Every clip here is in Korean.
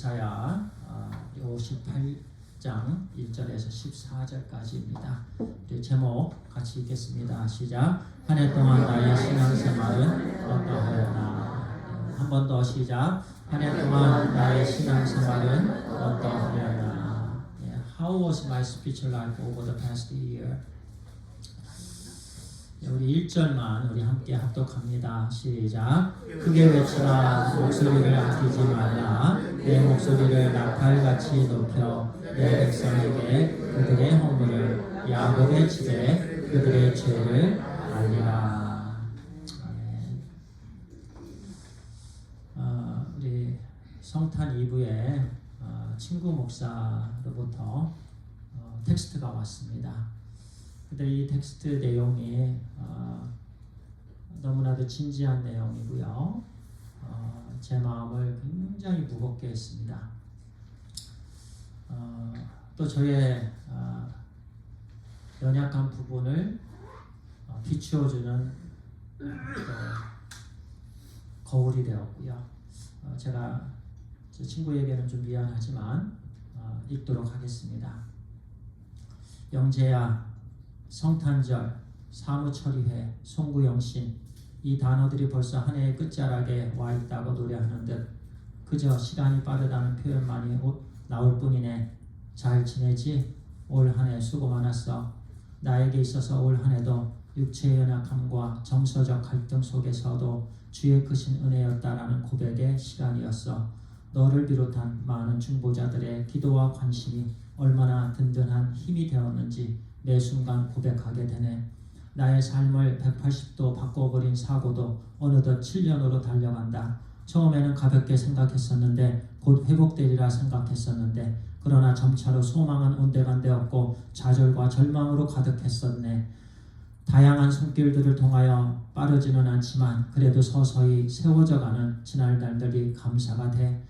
이사야 58장 1절에서 14절까지입니다. 우리 제목 같이 읽겠습니다. 시작. 한 해 동안 나의 신앙생활은 어떠하였나. 한 번 더 시작. 한 해 동안 나의 신앙생활은 어떠하였나. How was my spiritual life over the past year? 우리 1절만 우리 함께 합독합니다. 시작. 크게 외치라. 목소리를 아끼지 말라. 내 목소리를 나팔같이 높여 내 백성에게 그들의 허물을, 야곱의 집에 그들의 죄를 알리라. 우리 성탄 2부에 친구 목사로부터 텍스트가 왔습니다. 근데 이 텍스트 내용이 너무나도 진지한 내용이고요. 제 마음을 굉장히 무겁게 했습니다. 또 저의 연약한 부분을 비추어주는 거울이 되었고요. 제가 제 친구에게는 좀 미안하지만 읽도록 하겠습니다. 영재야, 성탄절, 사무처리회, 송구영신, 이 단어들이 벌써 한 해의 끝자락에 와 있다고 노래하는 듯 그저 시간이 빠르다는 표현만이 나올 뿐이네. 잘 지내지? 올 한 해 수고 많았어. 나에게 있어서 올 한 해도 육체의 연약함과 정서적 갈등 속에서도 주의 크신 은혜였다라는 고백의 시간이었어. 너를 비롯한 많은 중보자들의 기도와 관심이 얼마나 든든한 힘이 되었는지 매 순간 고백하게 되네. 나의 삶을 180도 바꿔버린 사고도 어느덧 7년으로 달려간다. 처음에는 가볍게 생각했었는데 곧 회복되리라 생각했었는데 그러나 점차로 소망은 온데간데없고 좌절과 절망으로 가득했었네. 다양한 손길들을 통하여 빠르지는 않지만 그래도 서서히 세워져가는 지난 날들이 감사가 돼.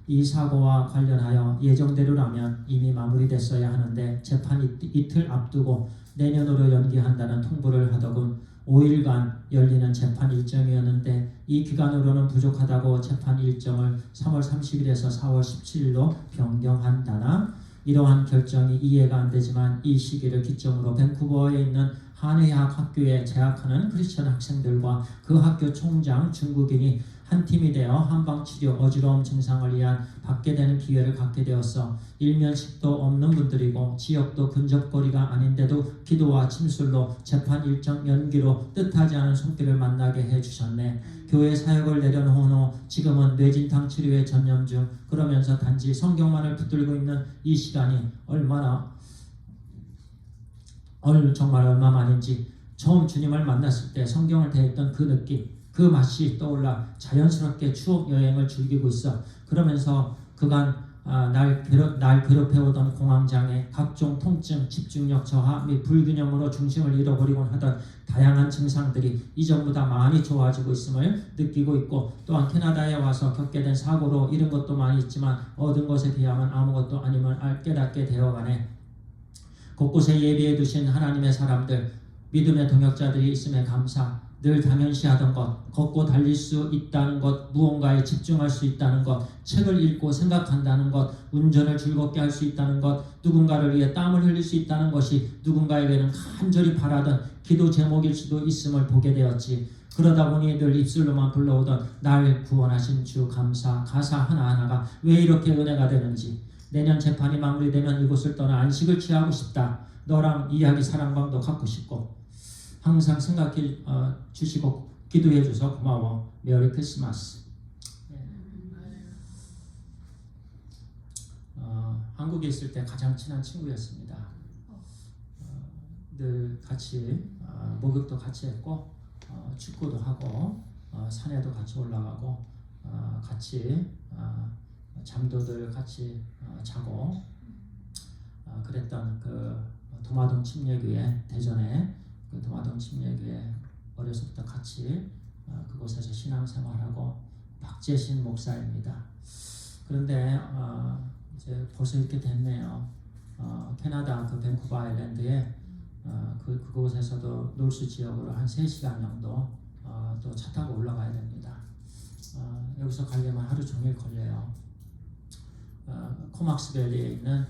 이 사고와 관련하여 예정대로라면 이미 마무리됐어야 하는데 재판 이틀 앞두고 내년으로 연기한다는 통보를 하더군. 5일간 열리는 재판 일정이었는데 이 기간으로는 부족하다고 재판 일정을 3월 30일에서 4월 17일로 변경한다나. 이러한 결정이 이해가 안 되지만 이 시기를 기점으로 밴쿠버에 있는 한의학 학교에 재학하는 크리스천 학생들과 그 학교 총장 중국인이 한 팀이 되어 한방치료 어지러움 증상을 위한 받게 되는 기회를 갖게 되었어. 일면식도 없는 분들이고 지역도 근접거리가 아닌데도 기도와 침술로 재판 일정 연기로 뜻하지 않은 손길을 만나게 해주셨네. 교회 사역을 내려놓은 후 지금은 뇌진탕 치료에 전념 중. 그러면서 단지 성경만을 붙들고 있는 이 시간이 정말 얼마만인지 처음 주님을 만났을 때 성경을 대했던 그 느낌, 그 맛이 떠올라 자연스럽게 추억 여행을 즐기고 있어. 그러면서 그간 날 괴롭혀오던 공황장애, 각종 통증, 집중력 저하 및 불균형으로 중심을 잃어버리곤 하던 다양한 증상들이 이전보다 많이 좋아지고 있음을 느끼고 있고, 또한 캐나다에 와서 겪게 된 사고로 잃은 것도 많이 있지만 얻은 것에 비하면 아무것도 아님을 깨닫게 되어가네. 곳곳에 예비해 두신 하나님의 사람들, 믿음의 동역자들이 있음에 감사. 늘 당연시하던 것, 걷고 달릴 수 있다는 것, 무언가에 집중할 수 있다는 것, 책을 읽고 생각한다는 것, 운전을 즐겁게 할 수 있다는 것, 누군가를 위해 땀을 흘릴 수 있다는 것이 누군가에게는 간절히 바라던 기도 제목일 수도 있음을 보게 되었지. 그러다 보니 늘 입술로만 불러오던 날 구원하신 주 감사 가사 하나하나가 왜 이렇게 은혜가 되는지. 내년 재판이 마무리되면 이곳을 떠나 안식을 취하고 싶다. 너랑 이야기 사랑방도 갖고 싶고. 항상 생각해 주시고 기도해 주셔서 고마워. 메리 크리스마스. 한국에 있을 때 가장 친한 친구였습니다. 늘 같이 목욕도 같이 했고 축구도 하고 산에도 같이 올라가고 같이 잠도들 같이 자고 그랬던 그 도마동 침례교회 대전에 그 도마동 침례교회 어려서부터 같이 그곳에서 신앙생활하고 박재신 목사입니다. 그런데 이제 벌써 이렇게 됐네요. 캐나다 그 밴쿠버 아일랜드에 그곳에서도 놀수 지역으로 한 3시간 정도 또 차 타고 올라가야 됩니다. 여기서 가려면 하루 종일 걸려요. 코막스밸리에 있는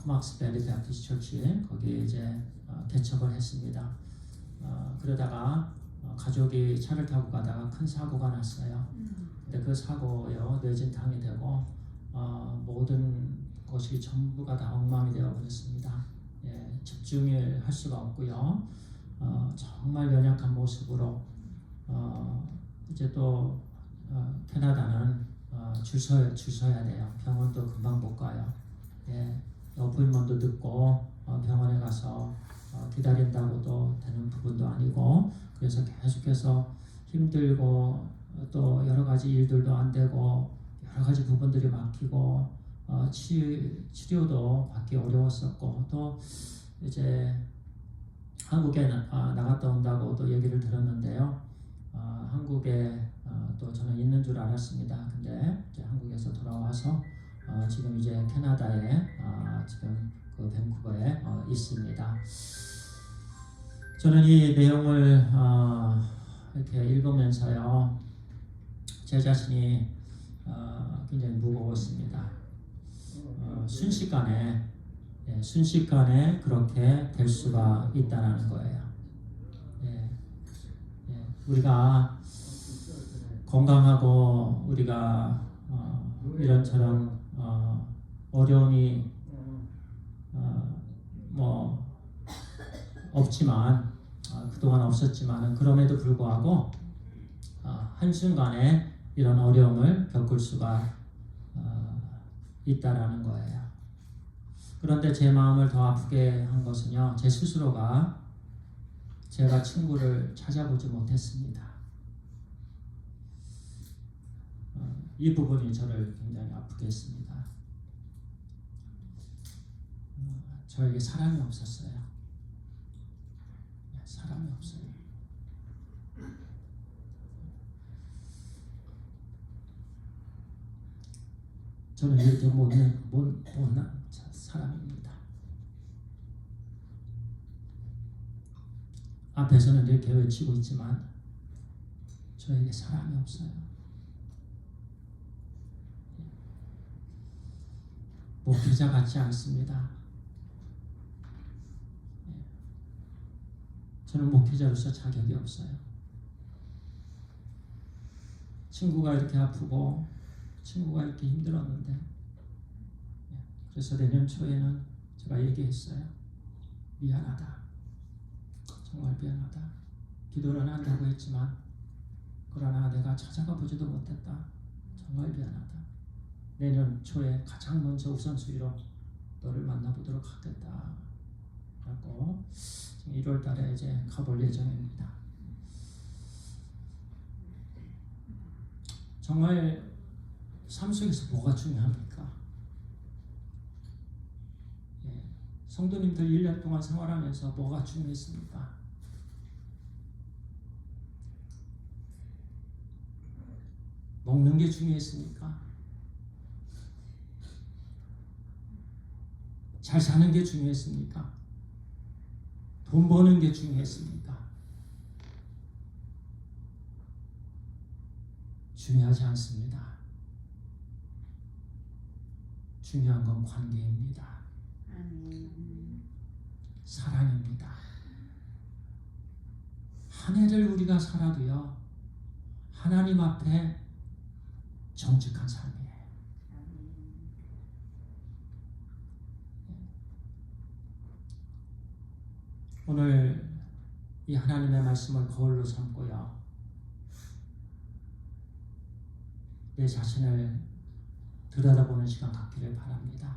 코막스밸리 베프티스트 처치 거기에 이제 개척을 했습니다. 그러다가 가족이 차를 타고 가다가 큰 사고가 났어요. 근데 그 사고요 뇌진탕이 되고 모든 것이 전부가 다 엉망이 되어 버렸습니다. 예, 집중을 할 수가 없고요. 정말 연약한 모습으로 이제 또 캐나다는 줄 서야 돼요. 병원도 금방 못 가요. 예, 어포인먼트도 늦고 병원에 가서 기다린다고도 되는 부분도 아니고 그래서 계속해서 힘들고 또 여러 가지 일들도 안 되고 여러 가지 부분들이 막히고 치료도 받기 어려웠었고 또 이제 한국에 나갔다 온다고 또 얘기를 들었는데요. 한국에 또 저는 있는 줄 알았습니다. 근데 이제 한국에서 돌아와서 지금 이제 캐나다에 지금 그 밴쿠버에 있습니다. 저는 이 내용을 이렇게 읽으면서요 제 자신이 굉장히 무거웠습니다. 순식간에 그렇게 될 수가 있다는 거예요. 우리가 건강하고 우리가 이런저런 어려움이 뭐 없지만 그동안 없었지만 그럼에도 불구하고 한순간에 이런 어려움을 겪을 수가 있다라는 거예요. 그런데 제 마음을 더 아프게 한 것은요, 제 스스로가 제가 친구를 찾아보지 못했습니다. 이 부분이 저를 굉장히 아프게 했습니다. 저에게 사람이 없었어요. 사람이 없어요. 저는 이렇게 못난 사람입니다. 앞에서는 이렇게 외치고 있지만 저에게 사람이 없어요. 목회자 같지 않습니다. 저는 목회자로서 자격이 없어요. 친구가 이렇게 아프고 친구가 이렇게 힘들었는데 그래서 내년 초에는 제가 얘기했어요. 미안하다. 정말 미안하다. 기도는 한다고 했지만 그러나 내가 찾아가 보지도 못했다. 정말 미안하다. 내년 초에 가장 먼저 우선순위로 너를 만나보도록 하겠다. 라고 1월 달에 이제 가볼 예정입니다. 정말 삶 속에서 뭐가 중요합니까? 성도님들 1년 동안 생활하면서 뭐가 중요했습니까? 먹는 게 중요했습니까? 잘 사는 게 중요했습니까? 돈 버는 게 중요했습니까? 중요하지 않습니다. 중요한 건 관계입니다. 사랑입니다. 한 해를 우리가 살아도요, 하나님 앞에 정직한 삶이에요. 오늘 이 하나님의 말씀을 거울로 삼고요, 내 자신을 들여다보는 시간 갖기를 바랍니다.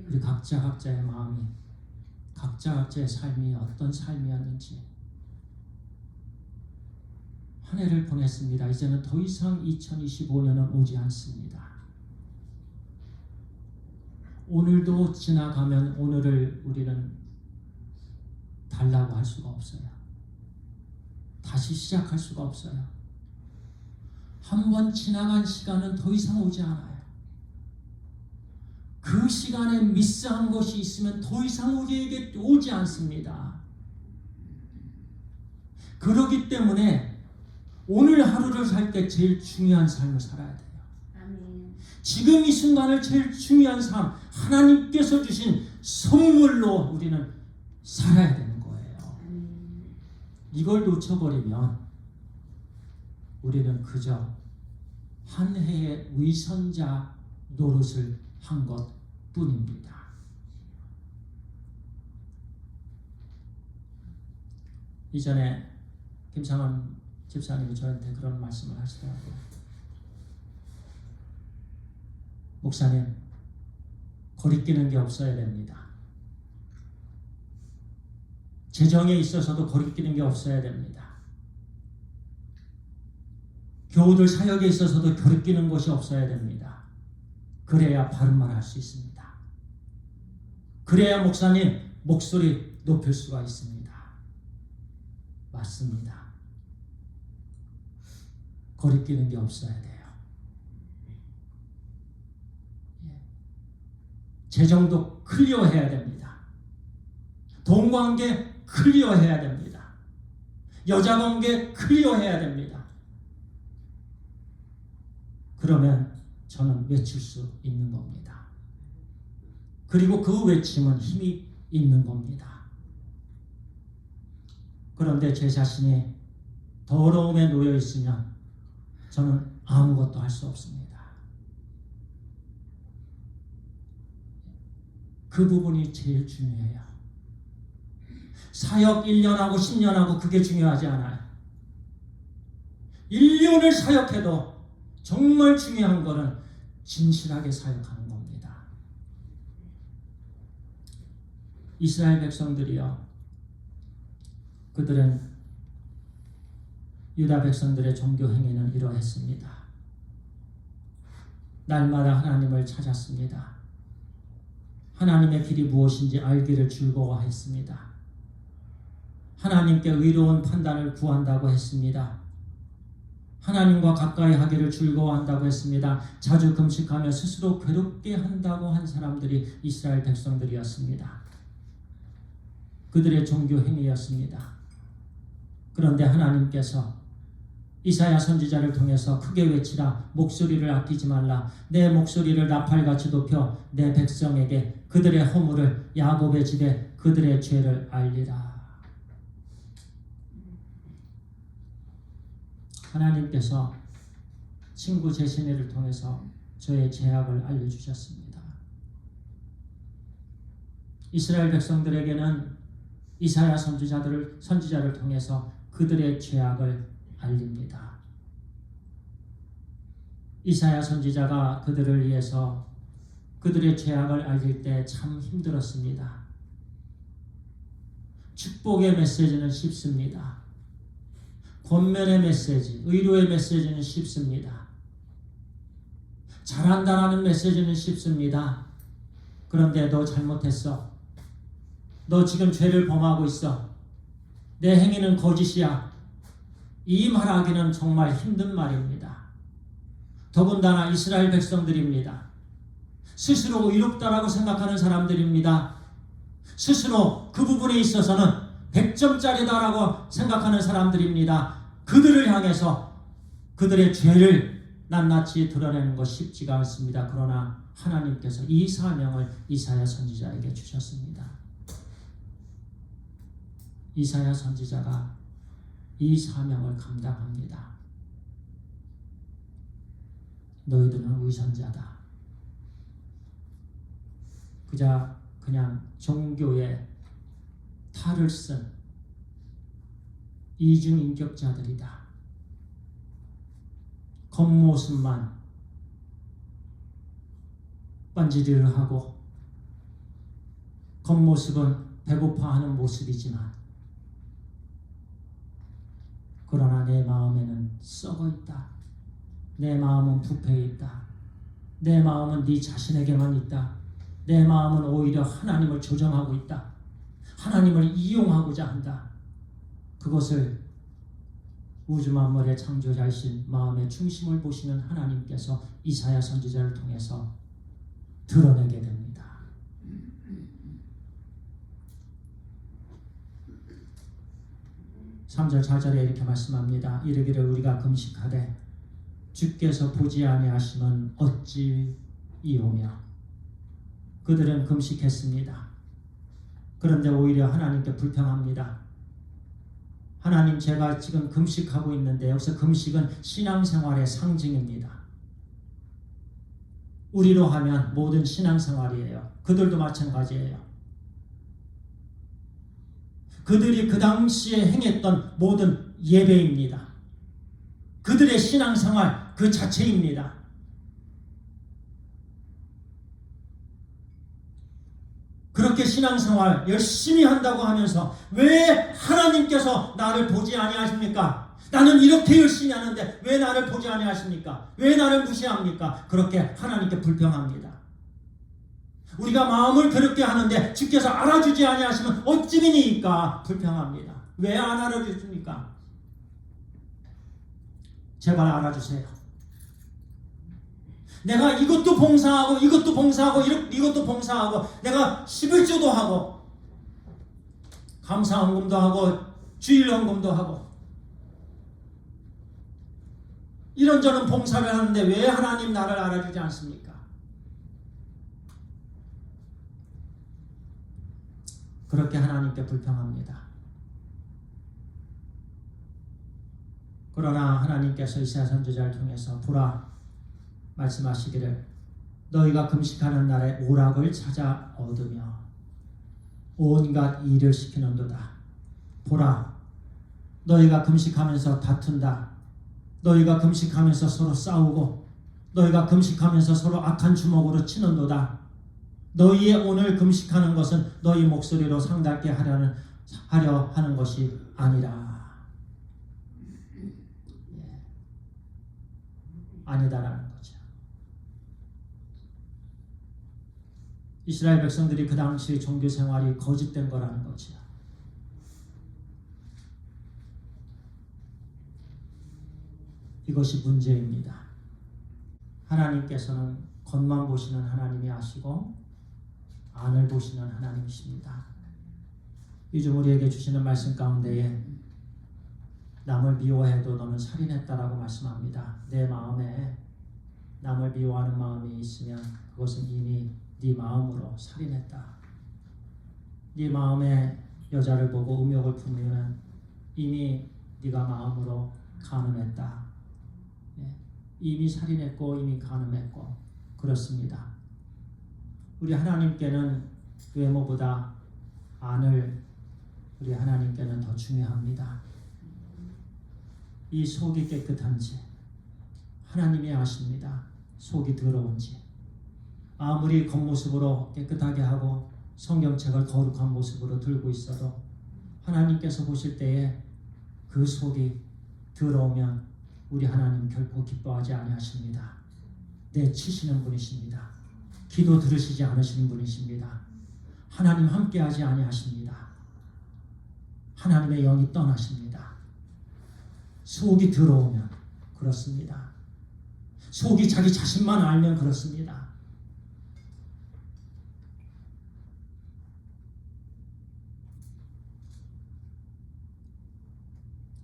우리 각자의 마음이, 각자의 삶이 어떤 삶이었는지. 한 해를 보냈습니다. 이제는 더 이상 2025년은 오지 않습니다. 오늘도 지나가면 오늘을 우리는 달라고 할 수가 없어요. 다시 시작할 수가 없어요. 한 번 지나간 시간은 더 이상 오지 않아요. 그 시간에 미스한 것이 있으면 더 이상 우리에게 오지 않습니다. 그렇기 때문에 오늘 하루를 살 때 제일 중요한 삶을 살아야 돼요. 지금 이 순간을 제일 중요한 삶, 하나님께서 주신 선물로 우리는 살아야 되는 거예요. 이걸 놓쳐버리면 우리는 그저 한 해의 위선자 노릇을 한 것뿐입니다. 이전에 김상원 집사님이 저한테 그런 말씀을 하시더라고요. 목사님, 거리끼는 게 없어야 됩니다. 재정에 있어서도 거리끼는 게 없어야 됩니다. 교우들 사역에 있어서도 거리끼는 것이 없어야 됩니다. 그래야 바른 말 할 수 있습니다. 그래야 목사님 목소리 높일 수가 있습니다. 맞습니다. 거리끼는 게 없어야 돼요. 재정도 클리어해야 됩니다. 돈 관계 클리어해야 됩니다. 여자 관계 클리어해야 됩니다. 그러면 저는 외칠 수 있는 겁니다. 그리고 그 외침은 힘이 있는 겁니다. 그런데 제 자신이 더러움에 놓여 있으면 저는 아무것도 할 수 없습니다. 그 부분이 제일 중요해요. 사역 1년하고 10년하고 그게 중요하지 않아요. 1년을 사역해도 정말 중요한 거는 진실하게 사역하는 겁니다. 이스라엘 백성들이요, 그들은 유다 백성들의 종교 행위는 이러했습니다. 날마다 하나님을 찾았습니다. 하나님의 길이 무엇인지 알기를 즐거워했습니다. 하나님께 의로운 판단을 구한다고 했습니다. 하나님과 가까이 하기를 즐거워한다고 했습니다. 자주 금식하며 스스로 괴롭게 한다고 한 사람들이 이스라엘 백성들이었습니다. 그들의 종교 행위였습니다. 그런데 하나님께서 이사야 선지자를 통해서 크게 외치라, 목소리를 아끼지 말라, 내 목소리를 나팔같이 높여 내 백성에게 그들의 허물을, 야곱의 집에 그들의 죄를 알리라. 하나님께서 친구 제시네를 통해서 저의 죄악을 알려주셨습니다. 이스라엘 백성들에게는 이사야 선지자를 통해서 그들의 죄악을 알립니다. 이사야 선지자가 그들을 위해서 그들의 죄악을 알릴 때 참 힘들었습니다. 축복의 메시지는 쉽습니다. 권면의 메시지, 의료의 메시지는 쉽습니다. 잘한다라는 메시지는 쉽습니다. 그런데 너 잘못했어. 너 지금 죄를 범하고 있어. 내 행위는 거짓이야. 이 말하기는 정말 힘든 말입니다. 더군다나 이스라엘 백성들입니다. 스스로 의롭다라고 생각하는 사람들입니다. 스스로 그 부분에 있어서는 100점짜리다라고 생각하는 사람들입니다. 그들을 향해서 그들의 죄를 낱낱이 드러내는 것 쉽지가 않습니다. 그러나 하나님께서 이 사명을 이사야 선지자에게 주셨습니다. 이사야 선지자가 이 사명을 감당합니다. 너희들은 위선자다. 그냥 종교의 탈을 쓴 이중인격자들이다. 겉모습만 빤지르르 하고 겉모습은 배고파하는 모습이지만 그러나 내 마음에는 썩어 있다. 내 마음은 부패해 있다. 내 마음은 네 자신에게만 있다. 내 마음은 오히려 하나님을 조정하고 있다. 하나님을 이용하고자 한다. 그것을 우주 만물의 창조자이신 마음의 중심을 보시는 하나님께서 이사야 선지자를 통해서 드러내게 됩니다. 3절 4절에 이렇게 말씀합니다. 이르기를 우리가 금식하되 주께서 보지 아니하시면 어찌 이오며. 그들은 금식했습니다. 그런데 오히려 하나님께 불평합니다. 하나님, 제가 지금 금식하고 있는데, 여기서 금식은 신앙생활의 상징입니다. 우리로 하면 모든 신앙생활이에요. 그들도 마찬가지예요. 그들이 그 당시에 행했던 모든 예배입니다. 그들의 신앙생활 그 자체입니다. 그렇게 신앙생활 열심히 한다고 하면서 왜 하나님께서 나를 보지 아니하십니까? 나는 이렇게 열심히 하는데 왜 나를 보지 아니하십니까? 왜 나를 무시합니까? 그렇게 하나님께 불평합니다. 우리가 마음을 그렇게 하는데 주께서 알아주지 아니하시면 어찌미니까 불평합니다. 왜 안 알아주십니까? 제발 알아주세요. 내가 이것도 봉사하고 이것도 봉사하고 이것도 봉사하고 내가 11조도 하고 감사헌금도 하고 주일헌금도 하고 이런저런 봉사를 하는데 왜 하나님 나를 알아주지 않습니까? 그렇게 하나님께 불평합니다. 그러나 하나님께서 이사야 선지자를 통해서 보라, 말씀하시기를 너희가 금식하는 날에 오락을 찾아 얻으며 온갖 일을 시키는도다. 보라, 너희가 금식하면서 다툰다. 너희가 금식하면서 서로 싸우고 너희가 금식하면서 서로 악한 주먹으로 치는도다. 너희의 오늘 금식하는 것은 너희 목소리로 상달게 하려 하는 것이 아니라. 아니다라는 거죠. 이스라엘 백성들이 그 당시 종교 생활이 거짓된 거라는 거죠. 이것이 문제입니다. 하나님께서는 겉만 보시는 하나님이 아시고 안을 보시는 하나님이십니다. 요즘 우리에게 주시는 말씀 가운데에 남을 미워해도 너는 살인했다라고 말씀합니다. 내 마음에 남을 미워하는 마음이 있으면 그것은 이미 네 마음으로 살인했다. 네 마음에 여자를 보고 음욕을 품으면 이미 네가 마음으로 간음했다. 이미 살인했고 이미 간음했고 그렇습니다. 우리 하나님께는 외모보다 안을 우리 하나님께는 더 중요합니다. 이 속이 깨끗한지 하나님이 아십니다. 속이 더러운지. 아무리 겉모습으로 깨끗하게 하고 성경책을 거룩한 모습으로 들고 있어도 하나님께서 보실 때에 그 속이 더러우면 우리 하나님 결코 기뻐하지 아니하십니다. 내치시는 분이십니다. 기도 들으시지 않으시는 분이십니다. 하나님 함께하지 아니하십니다. 하나님의 영이 떠나십니다. 속이 더러우면 그렇습니다. 속이 자기 자신만 알면 그렇습니다.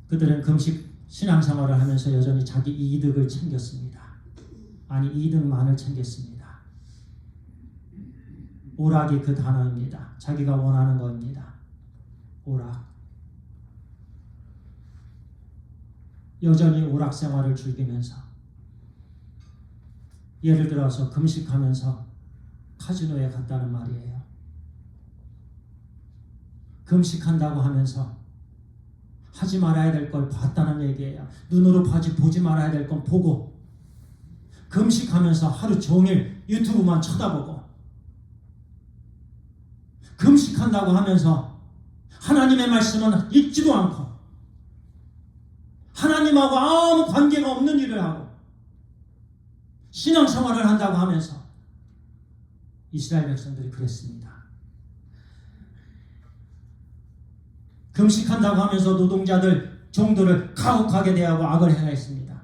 그들은 금식 신앙생활을 하면서 여전히 자기 이득을 챙겼습니다. 아니, 이득만을 챙겼습니다. 오락이 그 단어입니다. 자기가 원하는 겁니다. 오락. 여전히 오락 생활을 즐기면서 예를 들어서 금식하면서 카지노에 갔다는 말이에요. 금식한다고 하면서 하지 말아야 될 걸 봤다는 얘기예요. 눈으로 보지 말아야 될 건 보고 금식하면서 하루 종일 유튜브만 쳐다보고 금식한다고 하면서 하나님의 말씀은 읽지도 않고 하나님하고 아무 관계가 없는 일을 하고 신앙생활을 한다고 하면서 이스라엘 백성들이 그랬습니다. 금식한다고 하면서 노동자들, 종들을 가혹하게 대하고 악을 행했습니다.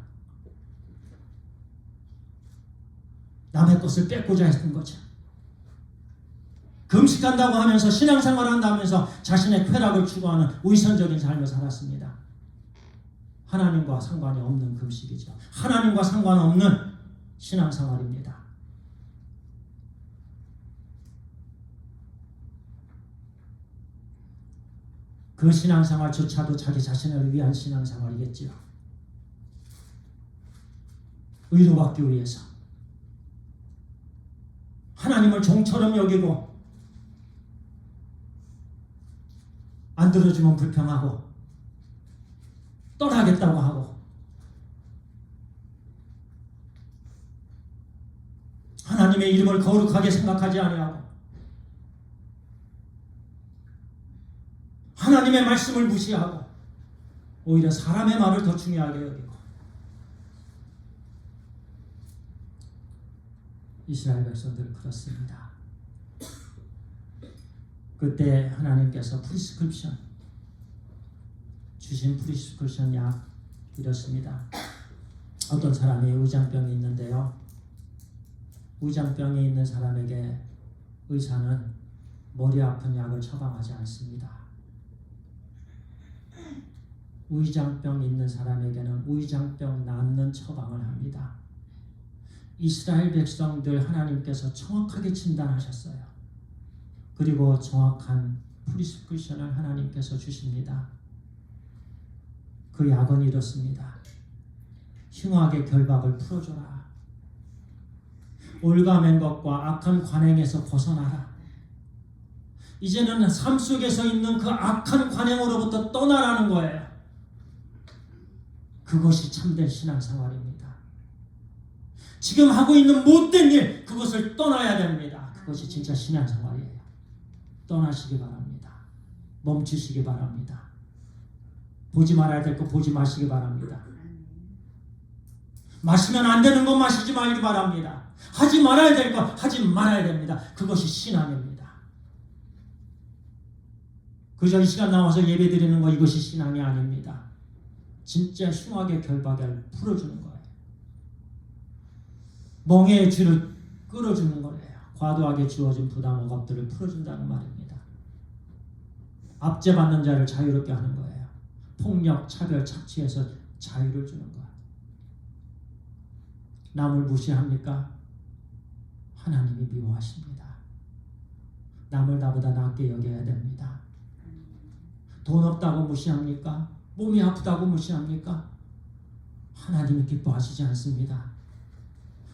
남의 것을 뺏고자 했던 거죠. 금식한다고 하면서 신앙생활을 한다면서 자신의 쾌락을 추구하는 위선적인 삶을 살았습니다. 하나님과 상관이 없는 금식이죠. 하나님과 상관없는 신앙생활입니다. 그 신앙생활조차도 자기 자신을 위한 신앙생활이겠지요. 의로받기 위해서 하나님을 종처럼 여기고 안 들어주면 불평하고 떠나겠다고 하고 하나님의 이름을 거룩하게 생각하지 아니하고 하나님의 말씀을 무시하고 오히려 사람의 말을 더 중요하게 여기고 이스라엘 백성들은 그렇습니다. 그때 하나님께서 프리스크립션 주신 프리스크립션 약 이렇습니다. 어떤 사람이 의장병이 있는데요. 의장병이 있는 사람에게 의사는 머리 아픈 약을 처방하지 않습니다. 의장병 있는 사람에게는 의장병 낫는 처방을 합니다. 이스라엘 백성들 하나님께서 정확하게 진단하셨어요. 그리고 정확한 프리스크립션을 하나님께서 주십니다. 그 약은 이렇습니다. 흉악의 결박을 풀어줘라. 올가맨 것과 악한 관행에서 벗어나라. 이제는 삶 속에서 있는 그 악한 관행으로부터 떠나라는 거예요. 그것이 참된 신앙생활입니다. 지금 하고 있는 못된 일, 그것을 떠나야 됩니다. 그것이 진짜 신앙생활이에요. 떠나시기 바랍니다. 멈추시기 바랍니다. 보지 말아야 될 거 보지 마시기 바랍니다. 마시면 안 되는 거 마시지 말기 바랍니다. 하지 말아야 될 거 하지 말아야 됩니다. 그것이 신앙입니다. 그저 이 시간 나와서 예배 드리는 거 이것이 신앙이 아닙니다. 진짜 흉악의 결박을 풀어주는 거예요. 멍에의 쥐를 끌어주는 거예요. 과도하게 주어진 부담 억압들을 풀어준다는 말입니다. 압제받는 자를 자유롭게 하는 거예요. 폭력, 차별, 착취에서 자유를 주는 거예요. 남을 무시합니까? 하나님이 미워하십니다. 남을 나보다 낮게 여겨야 됩니다. 돈 없다고 무시합니까? 몸이 아프다고 무시합니까? 하나님이 기뻐하시지 않습니다.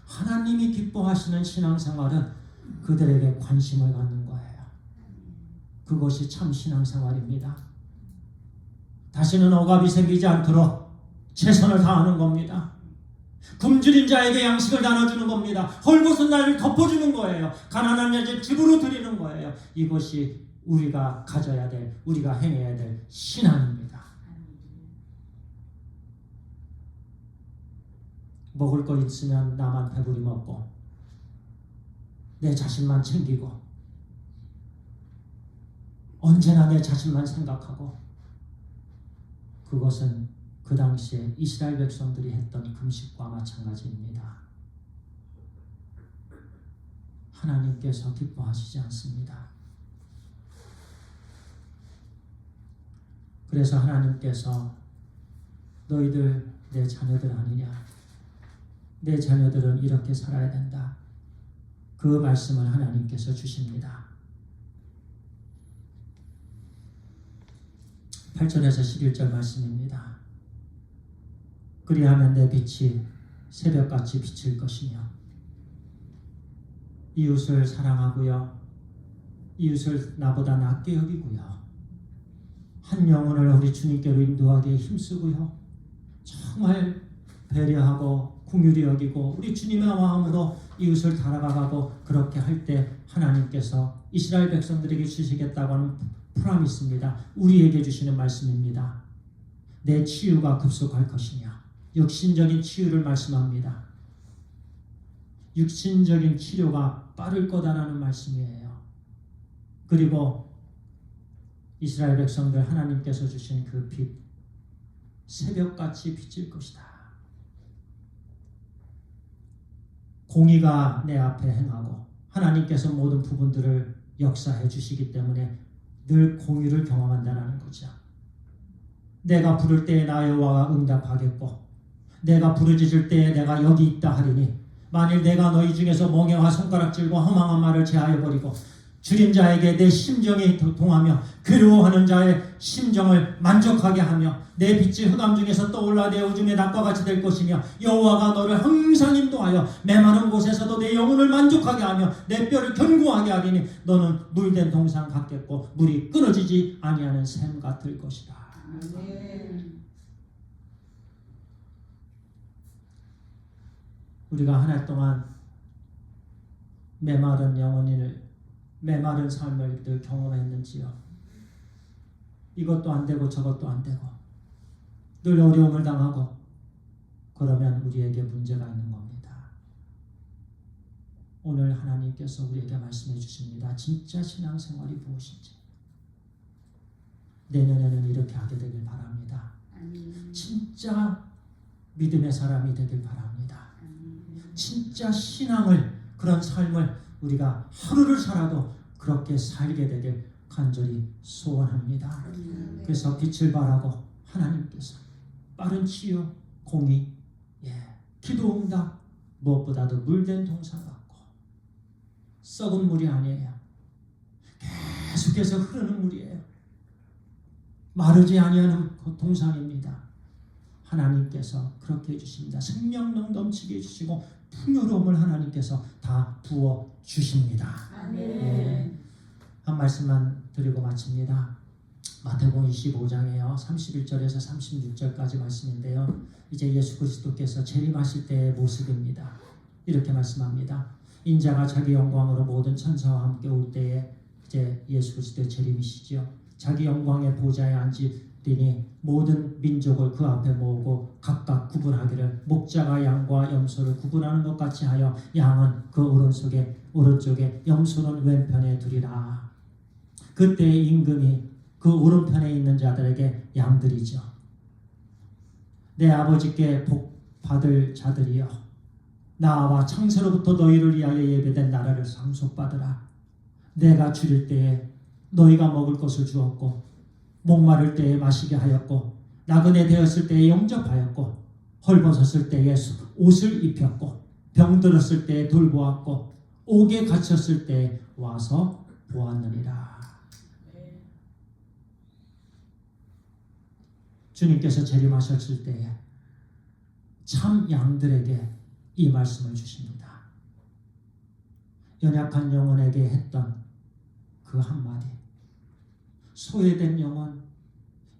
하나님이 기뻐하시는 신앙생활은 그들에게 관심을 갖는 거예요. 그것이 참 신앙생활입니다. 다시는 억압이 생기지 않도록 최선을 다하는 겁니다. 굶주린 자에게 양식을 나눠주는 겁니다. 헐벗은 나를 덮어주는 거예요. 가난한 자를 집으로 드리는 거예요. 이것이 우리가 가져야 될, 우리가 행해야 될 신앙입니다. 먹을 거 있으면 나만 배부리 먹고 내 자신만 챙기고 언제나 내 자신만 생각하고 그것은 그 당시에 이스라엘 백성들이 했던 금식과 마찬가지입니다. 하나님께서 기뻐하시지 않습니다. 그래서 하나님께서 너희들 내 자녀들 아니냐? 내 자녀들은 이렇게 살아야 된다. 그 말씀을 하나님께서 주십니다. 8절에서 11절 말씀입니다. 그리하면 내 빛이 새벽같이 비칠 것이며 이웃을 사랑하고요. 이웃을 나보다 낮게 여기고요. 한 영혼을 우리 주님께로 인도하기에 힘쓰고요. 정말 배려하고 긍휼히 여기고 우리 주님의 마음으로 이웃을 따라가고 그렇게 할 때 하나님께서 이스라엘 백성들에게 주시겠다고 하는 프라미스입니다. 우리에게 주시는 말씀입니다. 내 치유가 급속할 것이며 육신적인 치유를 말씀합니다. 육신적인 치료가 빠를 거다라는 말씀이에요. 그리고 이스라엘 백성들 하나님께서 주신 그 빛 새벽같이 비칠 것이다. 공의가 내 앞에 행하고 하나님께서 모든 부분들을 역사해 주시기 때문에 늘 공의를 경험한다는 거죠. 내가 부를 때에 나 여호와가 응답하겠고 내가 부르짖을 때에 내가 여기 있다 하리니 만일 내가 너희 중에서 멍에와 손가락질과 허망한 말을 제하여 버리고 줄인 자에게 내 심정이 동하며 괴로워하는 자의 심정을 만족하게 하며 내 빛이 흑암 중에서 떠올라 내 오줌의 낫과 같이 될 것이며 여호와가 너를 항상 인도하여 메마른 곳에서도 내 영혼을 만족하게 하며 내 뼈를 견고하게 하리니 너는 물된 동상 같겠고 물이 끊어지지 아니하는 샘 같을 것이다. 아멘. 우리가 한 해 동안 메마른 삶을 늘 경험했는지요. 이것도 안 되고 저것도 안 되고 늘 어려움을 당하고 그러면 우리에게 문제가 있는 겁니다. 오늘 하나님께서 우리에게 말씀해 주십니다. 진짜 신앙생활이 무엇인지. 내년에는 이렇게 하게 되길 바랍니다. 진짜 믿음의 사람이 되길 바랍니다. 진짜 신앙을, 그런 삶을 우리가 하루를 살아도 그렇게 살게 되길 간절히 소원합니다. 그래서 빛을 발하고 하나님께서 빠른 치유, 공의, 기도 응답, 무엇보다도 물된 동상 같고 썩은 물이 아니에요. 계속해서 흐르는 물이에요. 마르지 아니하는 그 동상입니다. 하나님께서 그렇게 해주십니다. 생명력 넘치게 해주시고 풍요로움을 하나님께서 다 부어 주십니다. 한 말씀만 드리고 마칩니다. 마태복음 25장에요. 31절에서 36절까지 말씀인데요. 이제 예수 그리스도께서 재림하실 때의 모습입니다. 이렇게 말씀합니다. 인자가 자기 영광으로 모든 천사와 함께 올 때에 이제 예수 그리스도의 재림이시죠. 자기 영광의 보좌에 앉으리니 모든 민족을 그 앞에 모으고 각각 구분하기를 목자가 양과 염소를 구분하는 것 같이 하여 양은 그 오른쪽에 염소는 왼편에 두리라. 그때 임금이 그 오른편에 있는 자들에게 양들이죠. 내 아버지께 복 받을 자들이여, 나와 창세로부터 너희를 위하여 예배된 나라를 상속받으라. 내가 줄일 때에 너희가 먹을 것을 주었고 목마를 때에 마시게 하였고 나그네 되었을 때에 영접하였고 헐벗었을 때에 옷을 입혔고 병들었을 때에 돌보았고 옥에 갇혔을 때에 와서 보았느니라. 주님께서 재림하셨을 때에 참 양들에게 이 말씀을 주십니다. 연약한 영혼에게 했던 그 한마디, 소외된 영혼,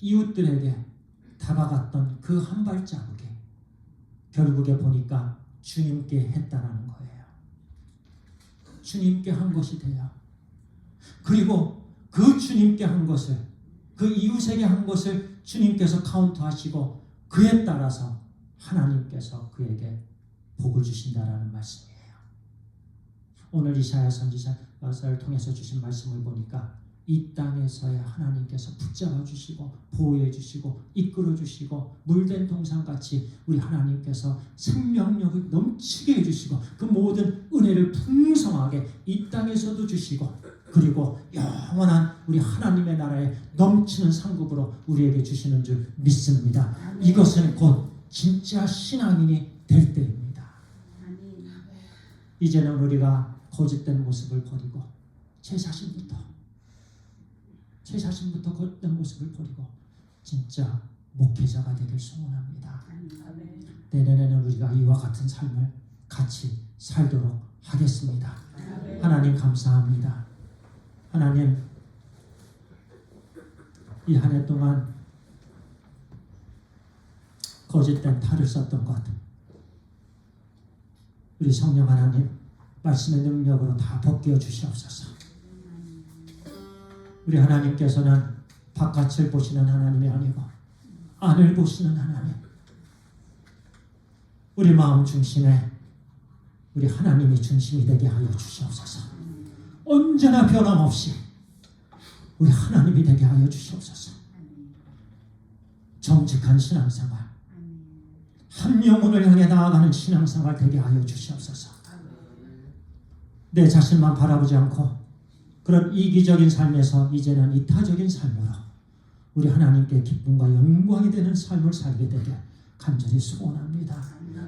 이웃들에게 다가갔던 그 한 발자국이 결국에 보니까 주님께 했다라는 거예요. 주님께 한 것이 돼요. 그리고 그 주님께 한 것을, 그 이웃에게 한 것을 주님께서 카운트하시고 그에 따라서 하나님께서 그에게 복을 주신다라는 말씀이에요. 오늘 이사야 선지자를 통해서 주신 말씀을 보니까 이 땅에서야 하나님께서 붙잡아 주시고 보호해 주시고 이끌어 주시고 물된 동상같이 우리 하나님께서 생명력을 넘치게 해주시고 그 모든 은혜를 풍성하게 이 땅에서도 주시고 그리고 영원한 우리 하나님의 나라에 넘치는 상급으로 우리에게 주시는 줄 믿습니다. 이것은 곧 진짜 신앙인이 될 때입니다. 이제는 우리가 거짓된 모습을 버리고 제 자신부터 거짓된 모습을 버리고 진짜 목회자가 되길 소원합니다. 내년에는 우리가 이와 같은 삶을 같이 살도록 하겠습니다. 하나님 감사합니다. 하나님, 이 한 해 동안 거짓된 탈을 썼던 것, 우리 성령 하나님 말씀의 능력으로 다 벗겨 주시옵소서. 우리 하나님께서는 바깥을 보시는 하나님이 아니고 안을 보시는 하나님, 우리 마음 중심에 우리 하나님이 중심이 되게 하여 주시옵소서. 언제나 변함없이 우리 하나님이 되게 하여 주시옵소서. 정직한 신앙생활, 한 영혼을 향해 나아가는 신앙생활 되게 하여 주시옵소서. 내 자신만 바라보지 않고 그런 이기적인 삶에서 이제는 이타적인 삶으로 우리 하나님께 기쁨과 영광이 되는 삶을 살게 되게 간절히 소원합니다.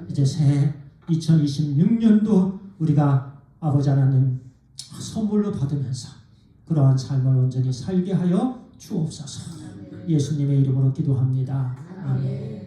이제 새해 2026년도 우리가 아버지 하나님 선물로 받으면서 그러한 삶을 온전히 살게 하여 주옵소서. 예수님의 이름으로 기도합니다. 아멘.